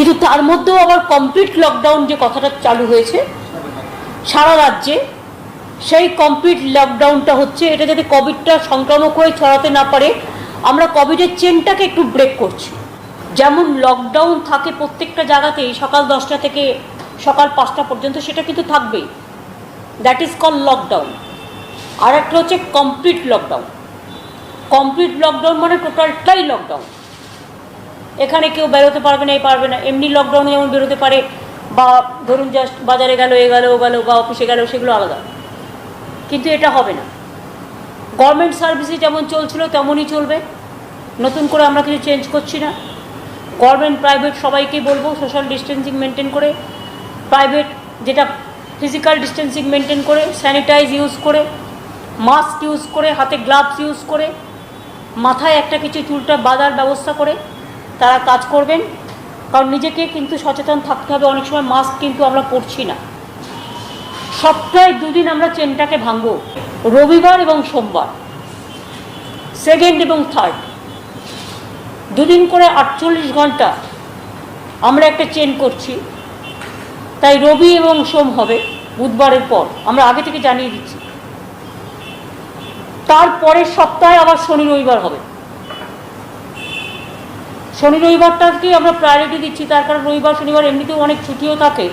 কিন্তু তার মধ্যেও আবার কমপ্লিট লকডাউন যে কথাটা চালু হয়েছে সারা রাজ্যে, সেই কমপ্লিট লকডাউনটা হচ্ছে এটা যাতে কোভিডটা সংক্রামক হয়ে ছড়াতে না পারে, আমরা কোভিডের চেনটাকে একটু ব্রেক করছি। যেমন লকডাউন থাকে প্রত্যেকটা জায়গাতেই সকাল 10টা থেকে সকাল 5টা পর্যন্ত, সেটা কিন্তু থাকবেই, দ্যাট ইজ কল লকডাউন। আর একটা হচ্ছে কমপ্লিট লকডাউন। কমপ্লিট লকডাউন মানে টোটালটাই লকডাউন, এখানে কেউ বেরোতে পারবে না, পারবে না। এমনি লকডাউনে যেমন বেরোতে পারে, বা ধরুন জাস্ট বাজারে গেল, ও গেল বা অফিসে গেল, সেগুলো আলাদা। কিন্তু এটা হবে না। গভর্নমেন্ট সার্ভিসে যেমন চলছিল তেমনই চলবে, নতুন করে আমরা কিছু চেঞ্জ করছি না। গভর্নমেন্ট প্রাইভেট সবাইকেই বলবো সোশ্যাল ডিস্টেন্সিং মেনটেন করে, প্রাইভেট যেটা ফিজিক্যাল ডিস্টেন্সিং মেনটেন করে, স্যানিটাইজ ইউজ করে, মাস্ক ইউজ করে, হাতে গ্লাভস ইউজ করে, মাথায় একটা কিছু চুলটা বাঁধার ব্যবস্থা করে তারা কাজ করবেন। কারণ নিজেকে কিন্তু সচেতন থাকতে হবে। অনেক সময় মাস্ক কিন্তু আমরা পরছি না। সপ্তাহে 2 দিন আমরা চেনটাকে ভাঙবো, রবিবার এবং সোমবার, সেকেন্ড এবং থার্ড, 2 দিন করে 48 ঘন্টা আমরা একটা চেন করছি। তাই রবি এবং সোম হবে, বুধবারের পর আমরা আগে থেকে জানিয়ে দিচ্ছি। তারপরের সপ্তাহে আবার শনি রবিবার হবে। শনি রবিবারটাকে আমরা প্রায়োরিটি দিচ্ছি, তার কারণ রবিবার শনিবার এমনিতেও অনেক ছুটিও থাকে।